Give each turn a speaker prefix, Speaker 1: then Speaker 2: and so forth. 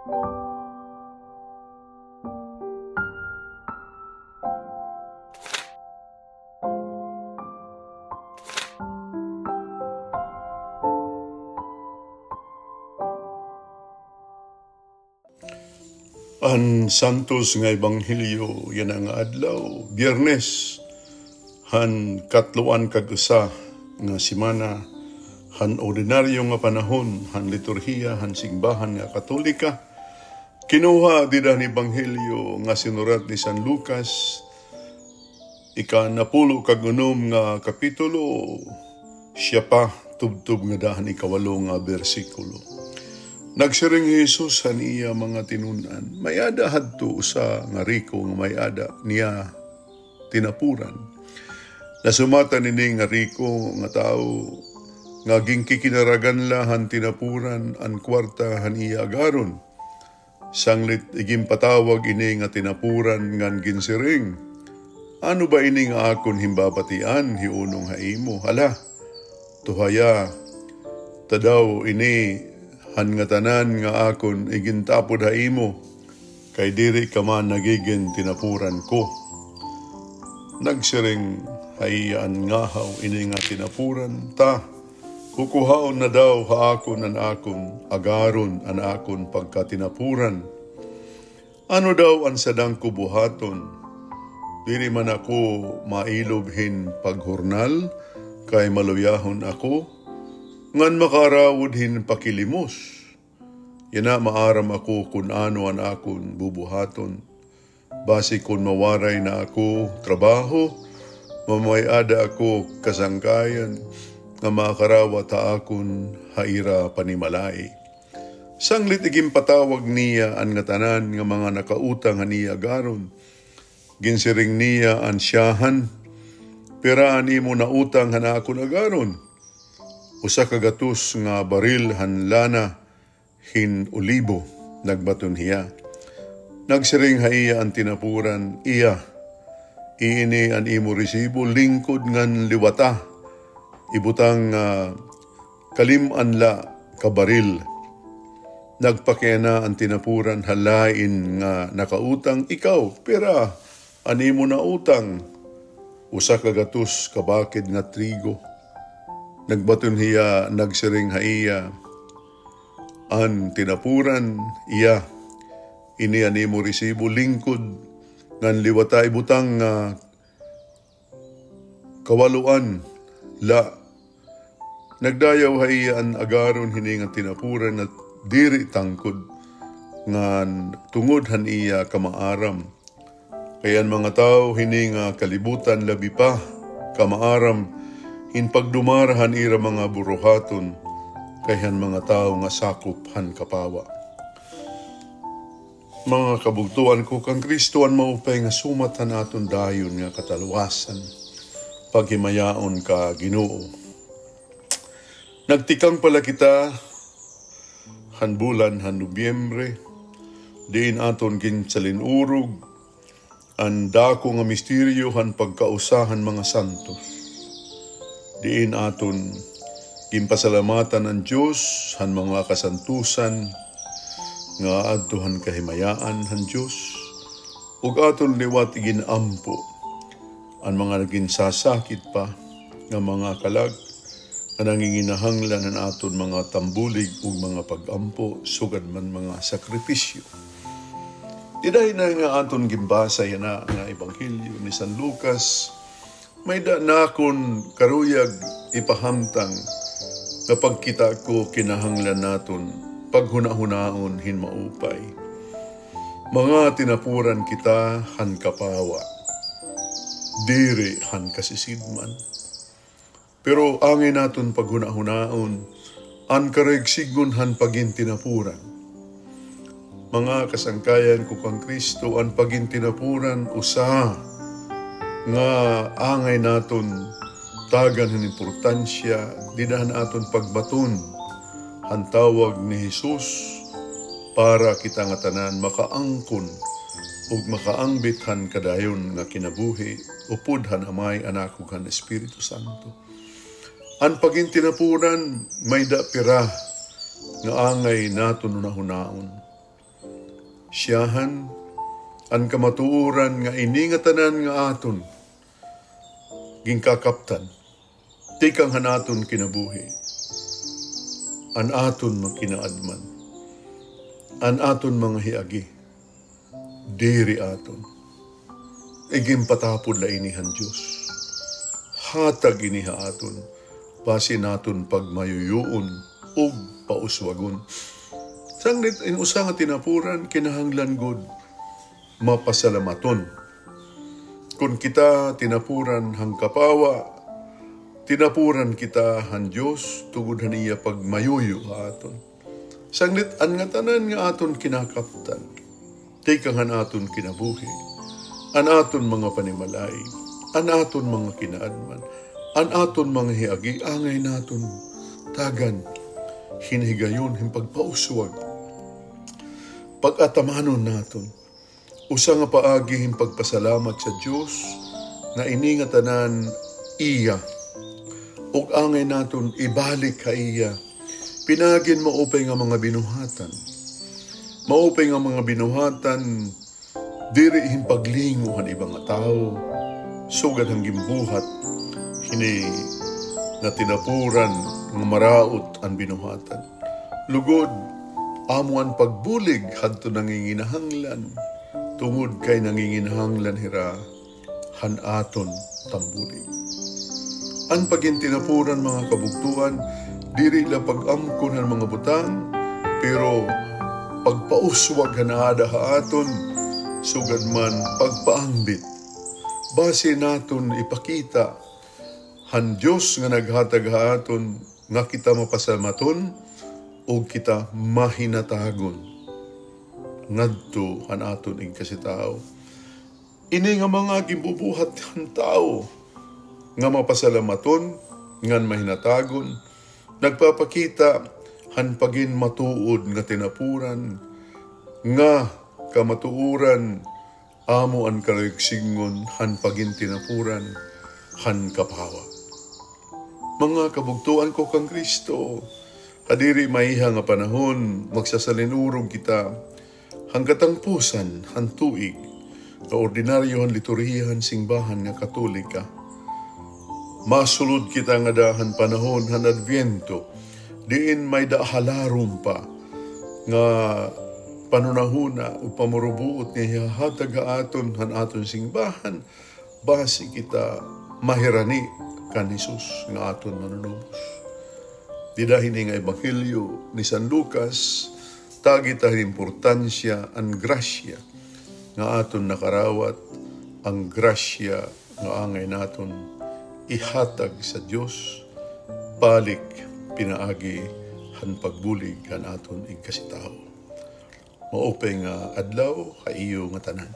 Speaker 1: Ang santos nga ebanghelyo yan ang adlaw, Biyernes, han katluan kag-usa nga semana, han ordinaryo nga panahon, han liturhiya, han simbahan nga Katolika. Kinuha didan ebanghelyo nga sinurat ni San Lucas, ika-10 nga kapitulo, siya pa tubtub nga dahan 8 nga bersikulo. Nagsiring Jesus han iya mga tinunan, mayada hadto sa nga riko nga mayada niya tinapuran. Nasumata nini nga riko nga tao nga gingkikinaragan la han tinapuran an kwarta han iya agaron. Sanglit iging patawag ini nga tinapuran ngan ginsiring. Ano ba ini nga akon himbabatian hiunong haimo? Hala, tuhaya, tadaw ini han nga tanan nga akon igintapod haimo, kay diri ka man nagiging tinapuran ko. Nagsiring hayaan nga haw ini nga tinapuran ta, kukuhaon na daw haakon an akon, agaron an akon pagkatinapuran. Ano daw ang sadang kubuhaton? Diri man ako mailobhin paghurnal, kay maluyahon ako, ngan makarawudhin pakilimos. Yana maaram ako kun ano an akon bubuhaton. Basi kun mawaray na ako trabaho, mamayada ako kasangkayan, nga makarawa ta akon haira panimalay. Sanglit iging patawag niya an nga tanan nga mga nakautang niya garon. Ginsiring niya an siyahan, peraan imo na utang han akon agaron. Usa ka gatos nga baril han lana hin olibo nagbaton hiya. Nagsiring haiya ang tinapuran iya. Iini an imo resibo lingkod ngan liwata. Ibutang kaliman la ka baril. Nagpakena ang tinapuran halain nga nakautang ikaw, pera an imo na utang. Usa ka gatos ka bakid nga trigo. Nagbaton hiya, nagsiring haiya, an tinapuran iya, ini animo resibo lingkod, ngan liwata ibutang kawaluan, la. Nagdayaw haiya an agaron hiningang tinapuran at diri tangkod, ngan tungod han iya kamaaram. Kayan mga tao hininga kalibutan labi pa, kamaaram, in pagdumarahan ira mga buruhaton, kayhan mga tao nga sakop han kapawa. Mga kabugtuan ko kang Kristoan maupay nga sumatan aton dayon nga kataluwasan, paghimayaon ka Ginoo. Nagtikang pala kita han bulan han Nobyembre, diin aton ginsalinurog, ang dako nga misteryo han pagkausahan mga santos. Diin aton gimpasalamatan ang Diyos, han mga kasantusan, nga adtohan kahimayaan han Diyos, ug aton liwat ginampo, ang mga naging sasakit pa, nga mga kalag, nga nanginginahanglan ang aton mga tambulig ug mga pagampo, sugad man mga sakripisyo. Iday na nga aton gimbasa yana nga ebanghelyo ni San Lucas, may danakon karuyag ipahamtang na pagkita ko kinahanglan naton paghuna-hunaon hin maupay. Mga tinapuran kita han kapawa, diri han kasisidman. Pero angin naton paghuna-hunaon, an karegsigon han pagin tinapuran. Mga kasangkayan ko kang Kristo, an pagin tinapuran usa nga angay naton tagan ng importansya, dinahan aton pagbaton, ang tawag ni Jesus para kita nga tanan makaangkon ug makaangbit han kadayon nga kinabuhi, upod han Amay, Anak ug han Espiritu Santo. Ang pagintinapunan may dapira nga angay naton hunahunaon. Siyahan ang kamatuoran nga iningatanan nga aton gingkakaptan tikang hanaton kinabuhi an aton makinaadman an aton mga hiagi diri aton iging patapod la inihan Diyos hatag iniha aton base naton pagmayuyuon o pauswagon sangnit in usa nga tinapuran kinahanglan gud mapasalamaton kun kita tinapuran hang kapawa tinapuran kita han Dios tugod haniya pagmayuyo aton sangnit an nga tanan nga aton kinakaptan tikang han aton kinabuhi an aton mga panimalay an aton mga kinaadman an aton mga hiagi angay naton tagan hinihigayon himpagpauswag pag-atamanon naton usa nga paagi himpagpasalamat sa Dios nga iningatanan iya ug angay naton ibalik ka iya pinagin maupay nga mga binuhatan maupay nga mga binuhatan diri himpaglinguhan ibang nga tao sugad ang gimbuhat hini na tinapuran nga maraot ang binuhatan lugod amo ang pagbulig hadto nanginginahanglan tungod kay nanginginahanglan hira han aton tambulig an pagintinapuran mga kabugtuan diri la pag-amkon ang mga butang pero pagpauswag hanaada ha aton sugad man pagpaangbit base naton ipakita han Dios nga naghatag ha aton nga kita mapasamaton o kita mahinatagon ngadto han aton ing kasitao ini nga mga gimbubuhat han tao nga mapasalamaton ngan mahinatagon nagpapakita han pagin matuod nga tinapuran nga kamatuoran amo an kaligsingon han pagin tinapuran han kapawa mga kabugtuan ko kang Kristo hadiri maiha nga panahon magsasalinurog kita hanggatang pusan han tuig nga ordinaryo han liturhiyan singbahan nga Katolika masulod kita nga dahan panahon han Adviento diin may daahalarom pa nga panunahuna o pamurubuot niya hatag aton han aton singbahan base kita mahirani kan Jesus nga aton manunubos didahin nga ebanghelyo ni San Lucas tagi ta importansya ang grasya nga aton nakarawat ang grasya nga angay naton ihatag sa Dios balik pinaagi han pagbulig kan aton ing kasitao maupay nga adlaw kaiyo nga tanan.